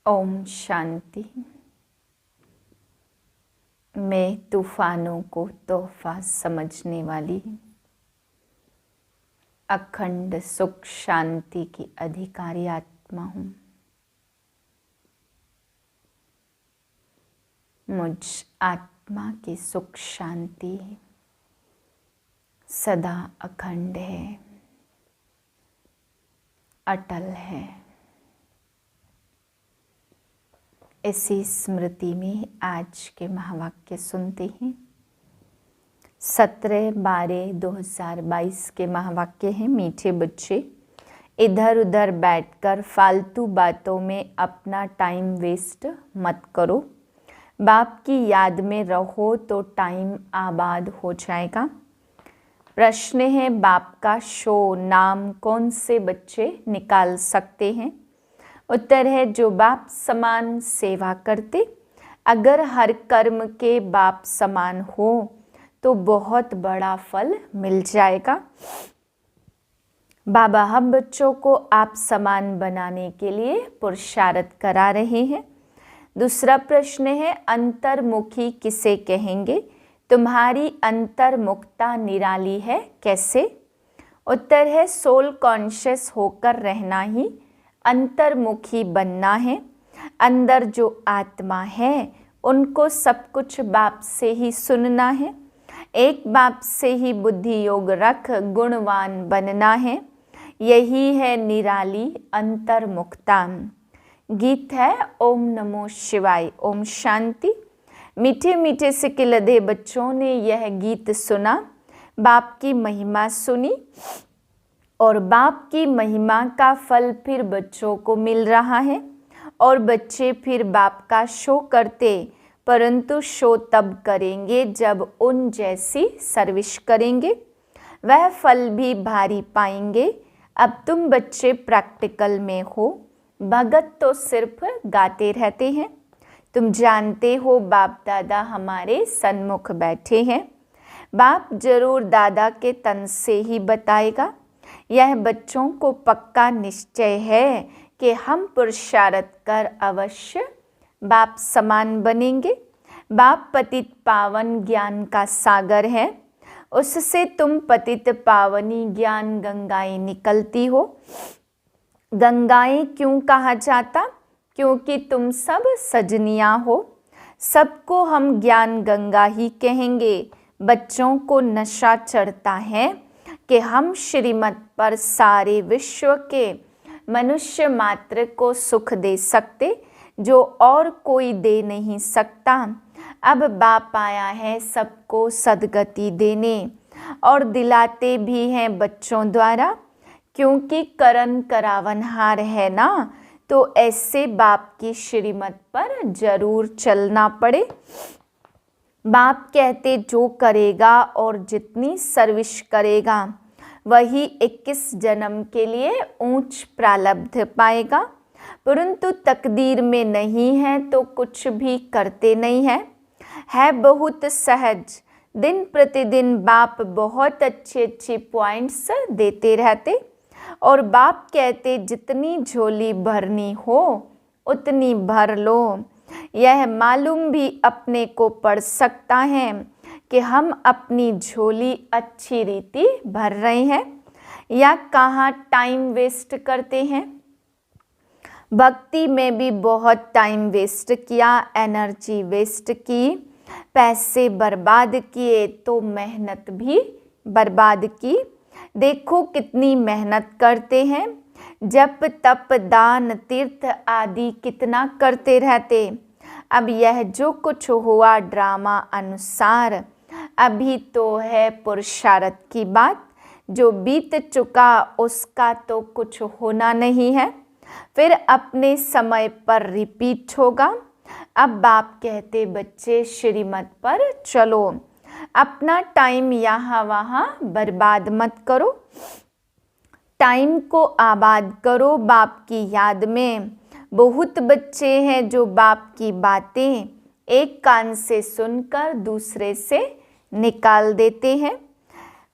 ओम शांति। मैं तूफानों को तोहफा समझने वाली अखंड सुख शांति की अधिकारी आत्मा हूँ। मुझ आत्मा की सुख शांति सदा अखंड है, अटल है। इसी स्मृति में आज के महावाक्य सुनते हैं। 17/12/2022 के महावाक्य हैं। मीठे बच्चे, इधर उधर बैठकर फालतू बातों में अपना टाइम वेस्ट मत करो। बाप की याद में रहो तो टाइम आबाद हो जाएगा। प्रश्न है, बाप का शो नाम कौन से बच्चे निकाल सकते हैं? उत्तर है, जो बाप समान सेवा करते। अगर हर कर्म के बाप समान हो तो बहुत बड़ा फल मिल जाएगा। बाबा हम बच्चों को आप समान बनाने के लिए पुरुषार्थ करा रहे हैं। दूसरा प्रश्न है, अंतर्मुखी किसे कहेंगे? तुम्हारी अंतर्मुखता निराली है, कैसे? उत्तर है, सोल कॉन्शियस होकर रहना ही अंतर्मुखी बनना है। अंदर जो आत्मा है उनको सब कुछ बाप से ही सुनना है। एक बाप से ही बुद्धि योग रख गुणवान बनना है। यही है निराली अंतर्मुखता। गीत है ओम नमो शिवाय, ओम शांति। मीठे मीठे से किलधे बच्चों ने यह गीत सुना, बाप की महिमा सुनी और बाप की महिमा का फल फिर बच्चों को मिल रहा है और बच्चे फिर बाप का शो करते, परंतु शो तब करेंगे जब उन जैसी सर्विस करेंगे। वह फल भी भारी पाएंगे। अब तुम बच्चे प्रैक्टिकल में हो, भगत तो सिर्फ गाते रहते हैं। तुम जानते हो बाप दादा हमारे सन्मुख बैठे हैं। बाप जरूर दादा के तन से ही बताएगा। यह बच्चों को पक्का निश्चय है कि हम पुरुषार्थ कर अवश्य बाप समान बनेंगे। बाप पतित पावन ज्ञान का सागर है, उससे तुम पतित पावनी ज्ञान गंगाएं निकलती हो। गंगाएं क्यों कहा जाता? क्योंकि तुम सब सजनियां हो। सबको हम ज्ञान गंगा ही कहेंगे। बच्चों को नशा चढ़ता है कि हम श्रीमत पर सारे विश्व के मनुष्य मात्र को सुख दे सकते, जो और कोई दे नहीं सकता। अब बाप आया है सबको सद्गति देने और दिलाते भी हैं बच्चों द्वारा, क्योंकि करन करावनहार है ना, तो ऐसे बाप की श्रीमत पर जरूर चलना पड़े। बाप कहते जो करेगा और जितनी सर्विस करेगा वही 21 जन्म के लिए ऊंच प्रारब्ध पाएगा, परंतु तकदीर में नहीं है तो कुछ भी करते नहीं है बहुत सहज। दिन प्रतिदिन बाप बहुत अच्छे पॉइंट्स देते रहते और बाप कहते जितनी झोली भरनी हो उतनी भर लो। यह मालूम भी अपने को पड़ सकता है कि हम अपनी झोली अच्छी रीति भर रहे हैं या कहाँ टाइम वेस्ट करते हैं। भक्ति में भी बहुत टाइम वेस्ट किया, एनर्जी वेस्ट की, पैसे बर्बाद किए तो मेहनत भी बर्बाद की। देखो कितनी मेहनत करते हैं, जप तप दान तीर्थ आदि कितना करते रहते। अब यह जो कुछ हुआ ड्रामा अनुसार, अभी तो है पुरुषार्थ की बात। जो बीत चुका उसका तो कुछ होना नहीं है, फिर अपने समय पर रिपीट होगा। अब बाप कहते बच्चे श्रीमत पर चलो, अपना टाइम यहाँ वहाँ बर्बाद मत करो, टाइम को आबाद करो बाप की याद में। बहुत बच्चे हैं जो बाप की बातें एक कान से सुनकर दूसरे से निकाल देते हैं।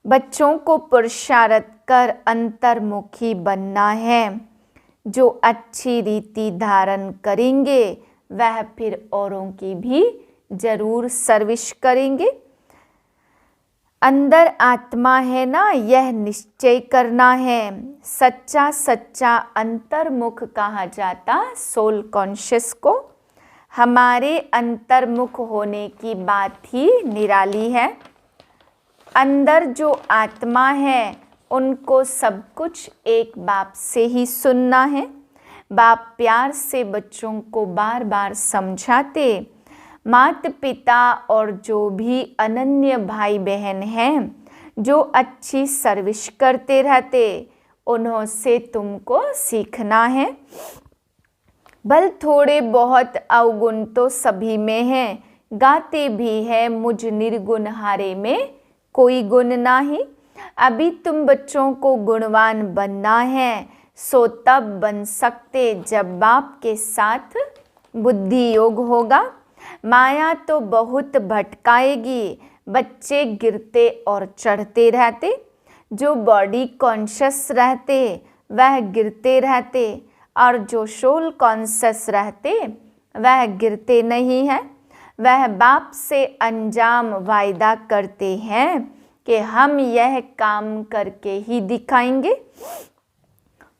बच्चों को पुरुषार्थ कर अंतर्मुखी बनना है। जो अच्छी रीति धारण करेंगे वह फिर औरों की भी जरूर सर्विस करेंगे। अंदर आत्मा है ना, यह निश्चय करना है। सच्चा सच्चा अंतर्मुख कहा जाता सोल कॉन्शियस को। हमारे अंतर्मुख होने की बात ही निराली है। अंदर जो आत्मा है उनको सब कुछ एक बाप से ही सुनना है। बाप प्यार से बच्चों को बार बार समझाते। माता पिता और जो भी अनन्य भाई बहन हैं जो अच्छी सर्विस करते रहते, उन्हों से तुमको सीखना है। भल थोड़े बहुत अवगुण तो सभी में हैं, गाते भी है मुझ निर्गुण हारे में कोई गुण नाही। अभी तुम बच्चों को गुणवान बनना है, सो तब बन सकते जब बाप के साथ बुद्धि योग होगा। माया तो बहुत भटकाएगी, बच्चे गिरते और चढ़ते रहते। जो बॉडी कॉन्शियस रहते वह गिरते रहते, और जो सोल कॉन्शियस रहते वह गिरते नहीं है। वह बाप से अंजाम वायदा करते हैं कि हम यह काम करके ही दिखाएंगे,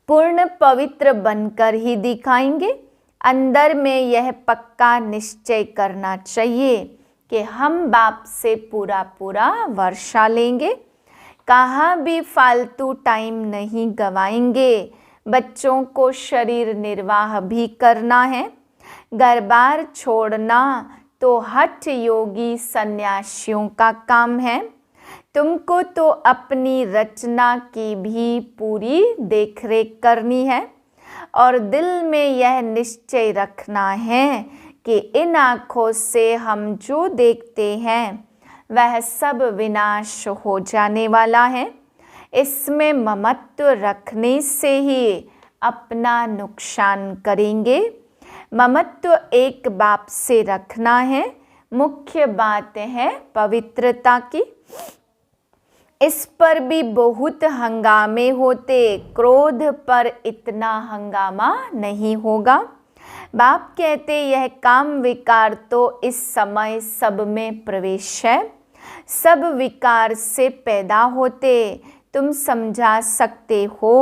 पूर्ण पवित्र बनकर ही दिखाएंगे। अंदर में यह पक्का निश्चय करना चाहिए कि हम बाप से पूरा पूरा वर्षा लेंगे, कहाँ भी फालतू टाइम नहीं गवाएंगे। बच्चों को शरीर निर्वाह भी करना है। घर बार छोड़ना तो हठ योगी सन्यासियों का काम है। तुमको तो अपनी रचना की भी पूरी देखरेख करनी है, और दिल में यह निश्चय रखना है कि इन आँखों से हम जो देखते हैं वह सब विनाश हो जाने वाला है। इसमें ममत्व रखने से ही अपना नुकसान करेंगे। ममत्व एक बाप से रखना है। मुख्य बात है पवित्रता की। इस पर भी बहुत हंगामे होते, क्रोध पर इतना हंगामा नहीं होगा। बाप कहते यह काम विकार तो इस समय सब में प्रवेश है, सब विकार से पैदा होते। तुम समझा सकते हो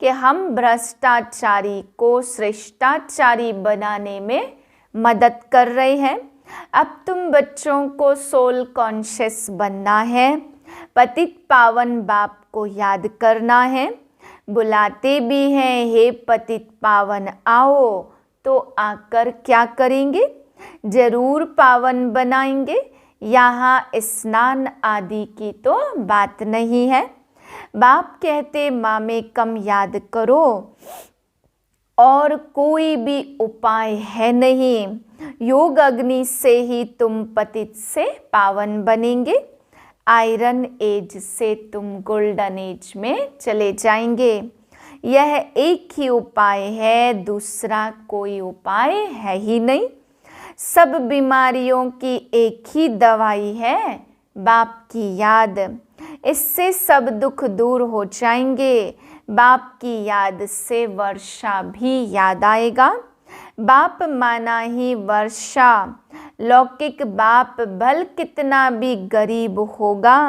कि हम भ्रष्टाचारी को श्रेष्ठाचारी बनाने में मदद कर रहे हैं। अब तुम बच्चों को सोल कॉन्शियस बनना है, पतित पावन बाप को याद करना है। बुलाते भी हैं, हे पतित पावन आओ, तो आकर क्या करेंगे? जरूर पावन बनाएंगे। यहाँ स्नान आदि की तो बात नहीं है। बाप कहते माँ में कम याद करो, और कोई भी उपाय है नहीं। योग अग्नि से ही तुम पतित से पावन बनेंगे। आयरन एज से तुम गोल्डन एज में चले जाएंगे। यह एक ही उपाय है, दूसरा कोई उपाय है ही नहीं। सब बीमारियों की एक ही दवाई है, बाप की याद। इससे सब दुख दूर हो जाएंगे। बाप की याद से वर्षा भी याद आएगा। बाप माना ही वर्षा। लौकिक बाप भल कितना भी गरीब होगा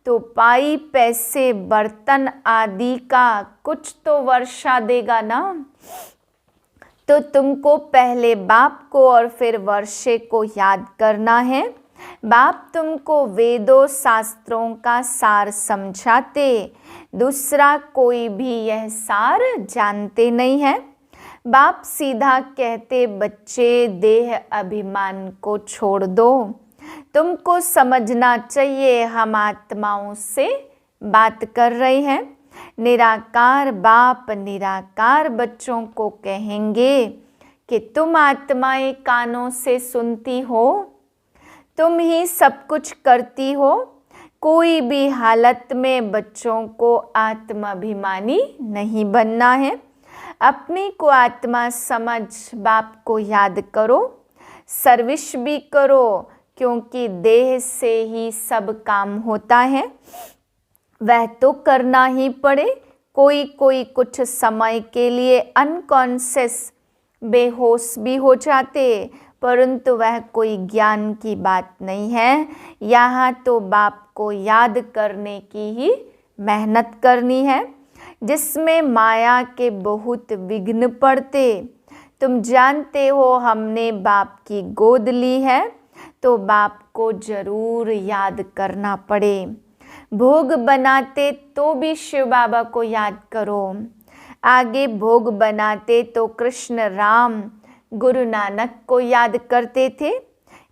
तो पाई पैसे बर्तन आदि का कुछ तो वर्षा देगा ना। तो तुमको पहले बाप को और फिर वर्षे को याद करना है। बाप तुमको वेदों शास्त्रों का सार समझाते, दूसरा कोई भी यह सार जानते नहीं है। बाप सीधा कहते बच्चे देह अभिमान को छोड़ दो। तुमको समझना चाहिए हम आत्माओं से बात कर रहे हैं। निराकार बाप निराकार बच्चों को कहेंगे कि तुम आत्माएं कानों से सुनती हो, तुम ही सब कुछ करती हो। कोई भी हालत में बच्चों को आत्माभिमानी नहीं बनना है। अपने को आत्मा समझ बाप को याद करो, सर्विस भी करो, क्योंकि देह से ही सब काम होता है। वह तो करना ही पड़े, कोई कोई कुछ समय के लिए अनकॉन्शियस बेहोश भी हो जाते, परंतु वह कोई ज्ञान की बात नहीं है। यहाँ तो बाप को याद करने की ही मेहनत करनी है, जिसमें माया के बहुत विघ्न पड़ते। तुम जानते हो हमने बाप की गोद ली है, तो बाप को जरूर याद करना पड़े। भोग बनाते तो भी शिव बाबा को याद करो। आगे भोग बनाते तो कृष्ण, राम, गुरु नानक को याद करते थे।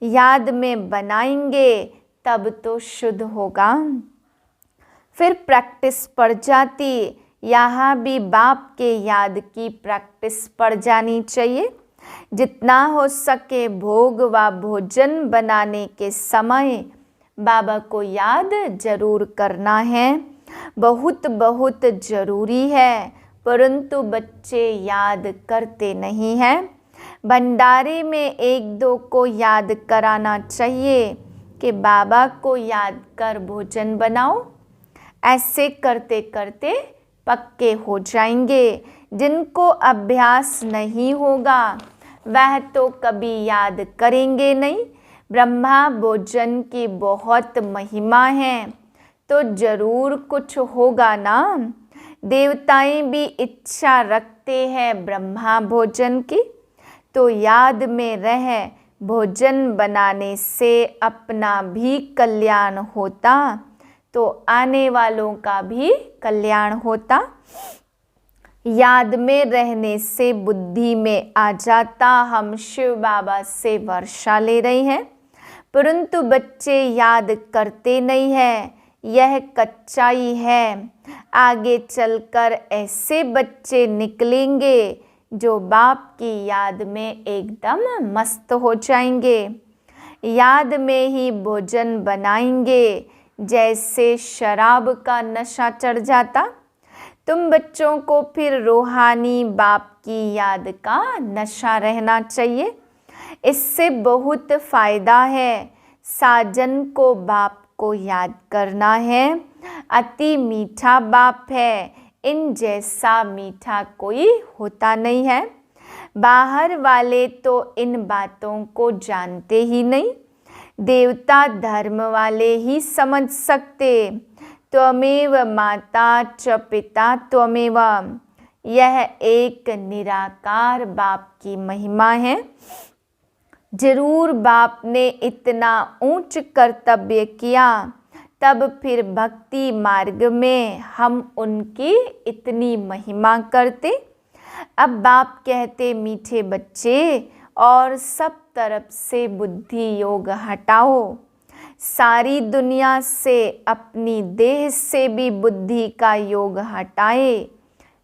याद में बनाएंगे तब तो शुद्ध होगा। फिर प्रैक्टिस पड़ जाती। यहाँ भी बाप के याद की प्रैक्टिस पड़ जानी चाहिए। जितना हो सके भोग व भोजन बनाने के समय बाबा को याद जरूर करना है। बहुत बहुत जरूरी है, परंतु बच्चे याद करते नहीं हैं। भंडारे में एक दो को याद कराना चाहिए कि बाबा को याद कर भोजन बनाओ। ऐसे करते करते पक्के हो जाएंगे। जिनको अभ्यास नहीं होगा वह तो कभी याद करेंगे नहीं। ब्रह्मा भोजन की बहुत महिमा है, तो जरूर कुछ होगा ना। देवताएं भी इच्छा रखते हैं ब्रह्मा भोजन की, तो याद में रह भोजन बनाने से अपना भी कल्याण होता, तो आने वालों का भी कल्याण होता। याद में रहने से बुद्धि में आ जाता हम शिव बाबा से वर्षा ले रहे हैं, परंतु बच्चे याद करते नहीं है। यह कच्चाई है। आगे चलकर ऐसे बच्चे निकलेंगे जो बाप की याद में एकदम मस्त हो जाएंगे। याद में ही भोजन बनाएंगे, जैसे शराब का नशा चढ़ जाता। तुम बच्चों को फिर रूहानी बाप की याद का नशा रहना चाहिए। इससे बहुत फायदा है। साजन को बाप को याद करना है। अति मीठा बाप है, इन जैसा मीठा कोई होता नहीं है। बाहर वाले तो इन बातों को जानते ही नहीं। देवता धर्म वाले ही समझ सकते। त्वमेव माता च पिता त्वमेव, यह एक निराकार बाप की महिमा है। जरूर बाप ने इतना ऊंच कर्तव्य किया, तब फिर भक्ति मार्ग में हम उनकी इतनी महिमा करते। अब बाप कहते मीठे बच्चे और सब तरफ से बुद्धि योग हटाओ। सारी दुनिया से, अपनी देह से भी बुद्धि का योग हटाए।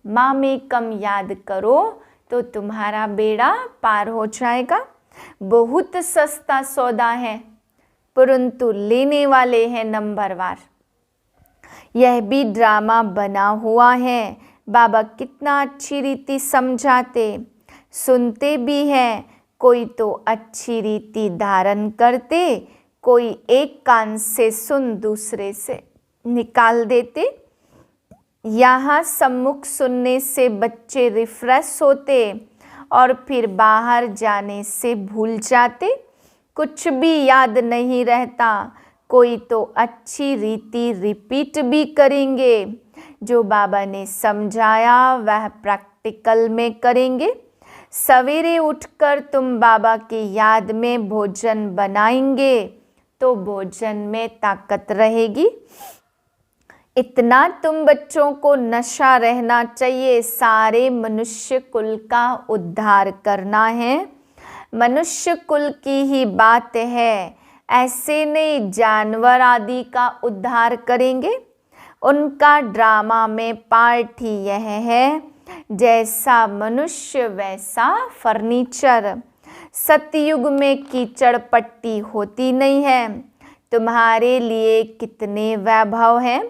माँ में कम याद करो तो तुम्हारा बेड़ा पार हो जाएगा। बहुत सस्ता सौदा है, परंतु लेने वाले हैं नंबरवार। यह भी ड्रामा बना हुआ है। बाबा कितना अच्छी रीति समझाते, सुनते भी हैं। कोई तो अच्छी रीति धारण करते, कोई एक कान से सुन दूसरे से निकाल देते। यहाँ सम्मुख सुनने से बच्चे रिफ्रेश होते और फिर बाहर जाने से भूल जाते। कुछ भी याद नहीं रहता। कोई तो अच्छी रीति रिपीट भी करेंगे। जो बाबा ने समझाया वह प्रैक्टिकल में करेंगे। सवेरे उठकर तुम बाबा की याद में भोजन बनाएंगे तो भोजन में ताकत रहेगी। इतना तुम बच्चों को नशा रहना चाहिए। सारे मनुष्य कुल का उद्धार करना है। मनुष्य कुल की ही बात है, ऐसे नहीं जानवर आदि का उद्धार करेंगे। उनका ड्रामा में पार्ट ही यह है, जैसा मनुष्य वैसा फर्नीचर। सतयुग में कीचड़ पट्टी होती नहीं है। तुम्हारे लिए कितने वैभव हैं।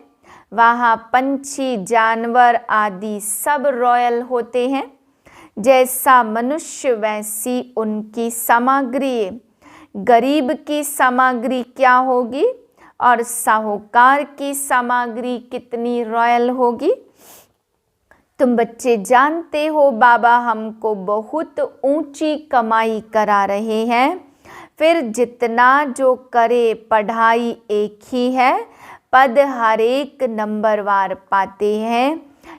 वहाँ पंछी, जानवर आदि सब रॉयल होते हैं। जैसा मनुष्य वैसी उनकी सामग्री। गरीब की सामग्री क्या होगी और साहूकार की सामग्री कितनी रॉयल होगी। तुम बच्चे जानते हो बाबा हमको बहुत ऊंची कमाई करा रहे हैं, फिर जितना जो करे पढ़ाई एक ही है, पद हर एक नंबरवार पाते हैं।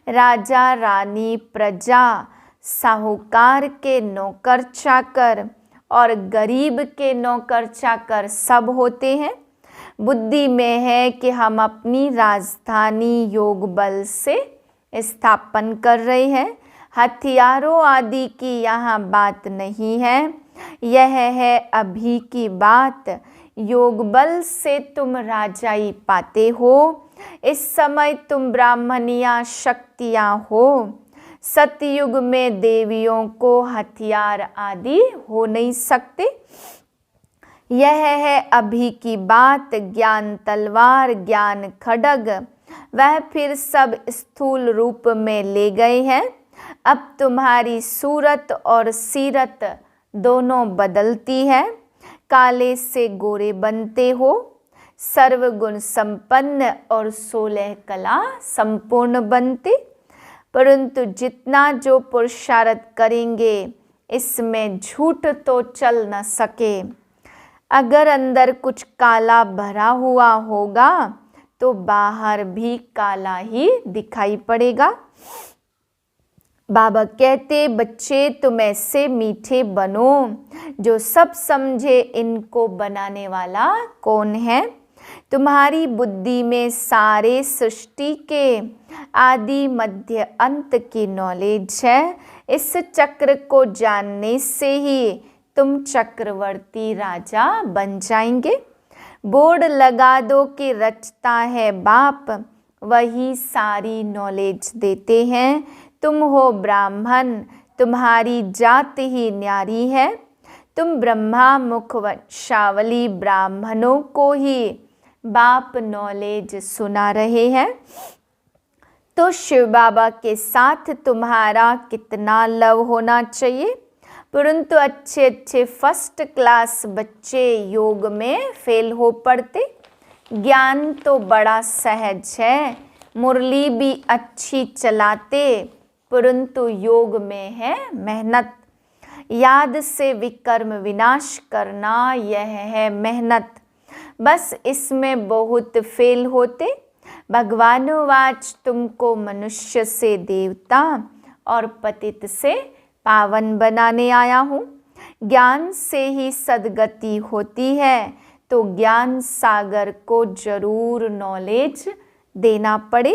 राजा रानी प्रजा साहूकार के नौकर चाकर और गरीब के नौकर चाकर सब होते हैं। बुद्धि में है कि हम अपनी राजधानी योग बल से स्थापन कर रहे हैं। हथियारों आदि की यहाँ बात नहीं है, यह है अभी की बात। योग बल से तुम राजाई पाते हो। इस समय तुम ब्राह्मणिया शक्तियाँ हो। सतयुग में देवियों को हथियार आदि हो नहीं सकते। यह है अभी की बात। ज्ञान तलवार, ज्ञान खड्ग, वह फिर सब स्थूल रूप में ले गए हैं। अब तुम्हारी सूरत और सीरत दोनों बदलती है। काले से गोरे बनते हो, सर्वगुण संपन्न और 16 कला संपूर्ण बनते। परंतु जितना जो पुरुषार्थ करेंगे इसमें झूठ तो चल न सके। अगर अंदर कुछ काला भरा हुआ होगा तो बाहर भी काला ही दिखाई पड़ेगा। बाबा कहते बच्चे तुम ऐसे मीठे बनो जो सब समझे इनको बनाने वाला कौन है। तुम्हारी बुद्धि में सारे सृष्टि के आदि मध्य अंत की नॉलेज है। इस चक्र को जानने से ही तुम चक्रवर्ती राजा बन जाएंगे। बोर्ड लगा दो कि रचता है बाप, वही सारी नॉलेज देते हैं। तुम हो ब्राह्मण, तुम्हारी जात ही न्यारी है। तुम ब्रह्मा मुख वंशावली ब्राह्मणों को ही बाप नॉलेज सुना रहे हैं। तो शिव बाबा के साथ तुम्हारा कितना लव होना चाहिए। परंतु अच्छे अच्छे फर्स्ट क्लास बच्चे योग में फेल हो पड़ते। ज्ञान तो बड़ा सहज है, मुरली भी अच्छी चलाते, परंतु योग में है मेहनत। याद से विकर्म विनाश करना, यह है मेहनत। बस इसमें बहुत फेल होते। भगवानुवाच तुमको मनुष्य से देवता और पतित से पावन बनाने आया हूँ। ज्ञान से ही सद्गति होती है, तो ज्ञान सागर को जरूर नॉलेज देना पड़े।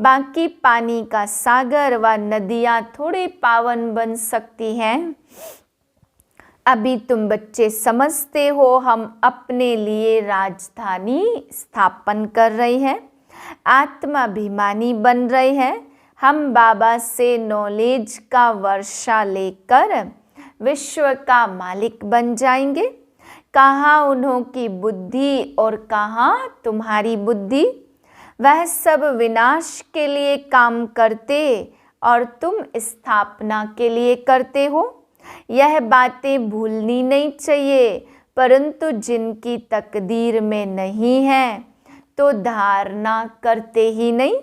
बाकी पानी का सागर व नदियाँ थोड़े पावन बन सकती हैं। अभी तुम बच्चे समझते हो हम अपने लिए राजधानी स्थापन कर रहे हैं, आत्माभिमानी बन रहे हैं। हम बाबा से नॉलेज का वर्षा लेकर विश्व का मालिक बन जाएंगे। कहाँ उन्हों की बुद्धि और कहाँ तुम्हारी बुद्धि। वह सब विनाश के लिए काम करते और तुम स्थापना के लिए करते हो। यह बातें भूलनी नहीं चाहिए। परंतु जिनकी तकदीर में नहीं है तो धारणा करते ही नहीं।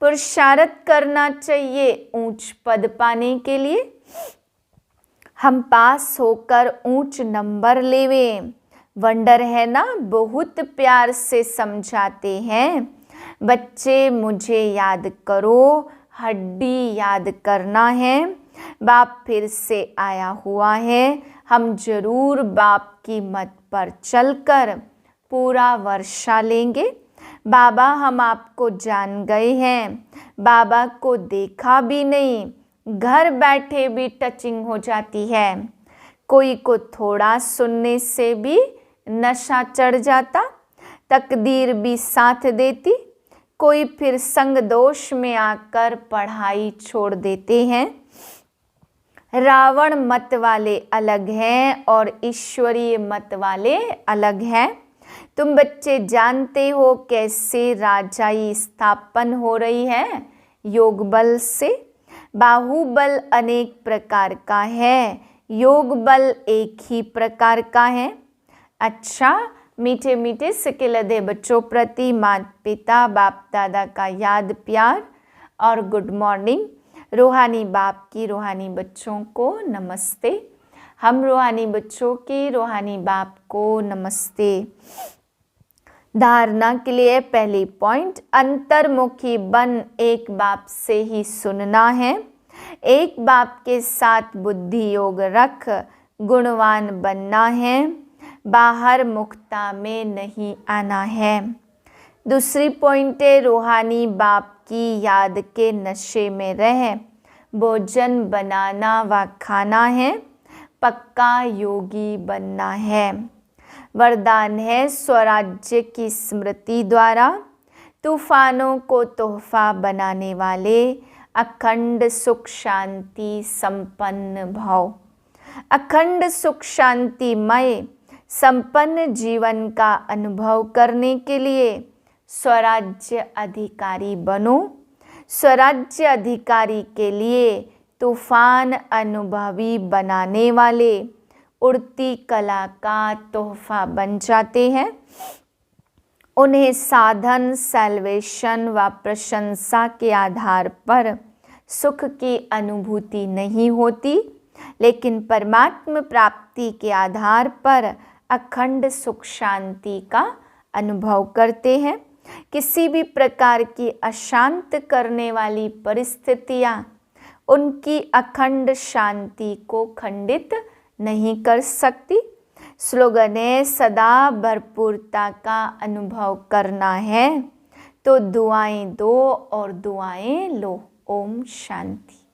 पुरुषार्थ करना चाहिए ऊंच पद पाने के लिए। हम पास होकर ऊंच नंबर लेवें। वंडर है ना, बहुत प्यार से समझाते हैं। बच्चे मुझे याद करो, हड्डी याद करना है। बाप फिर से आया हुआ है। हम जरूर बाप की मत पर चलकर पूरा वर्षा लेंगे। बाबा हम आपको जान गए हैं, बाबा को देखा भी नहीं, घर बैठे भी टचिंग हो जाती है। कोई को थोड़ा सुनने से भी नशा चढ़ जाता, तकदीर भी साथ देती। कोई फिर संग दोष में आकर पढ़ाई छोड़ देते हैं। रावण मत वाले अलग हैं और ईश्वरीय मत वाले अलग हैं। तुम बच्चे जानते हो कैसे राजाई स्थापन हो रही है योग बल से। बाहुबल अनेक प्रकार का है, योग बल एक ही प्रकार का है। अच्छा, मीठे मीठे सिकिलधे बच्चों प्रति माता पिता बाप दादा का याद प्यार और गुड मॉर्निंग। रूहानी बाप की रूहानी बच्चों को नमस्ते। हम रूहानी बच्चों की रूहानी बाप को नमस्ते। धारणा के लिए पहली पॉइंट, अंतर्मुखी बन एक बाप से ही सुनना है। एक बाप के साथ बुद्धि योग रख गुणवान बनना है। बाहर मुक्ता में नहीं आना है। दूसरी पॉइंट है, रूहानी बाप की याद के नशे में रह भोजन बनाना व खाना है। पक्का योगी बनना है। वरदान है, स्वराज्य की स्मृति द्वारा तूफानों को तोहफा बनाने वाले अखंड सुख शांति संपन्न भव। अखंड सुख शांतिमय संपन्न जीवन का अनुभव करने के लिए स्वराज्य अधिकारी बनो। स्वराज्य अधिकारी के लिए तूफान अनुभवी बनाने वाले उड़ती कला का तोहफा बन जाते हैं। उन्हें साधन, सैल्वेशन व प्रशंसा के आधार पर सुख की अनुभूति नहीं होती, लेकिन परमात्म प्राप्ति के आधार पर अखंड सुख शांति का अनुभव करते हैं। किसी भी प्रकार की अशांत करने वाली परिस्थितियां उनकी अखंड शांति को खंडित नहीं कर सकती। स्लोगन है, सदा भरपूरता का अनुभव करना है तो दुआएं दो और दुआएं लो। ओम शांति।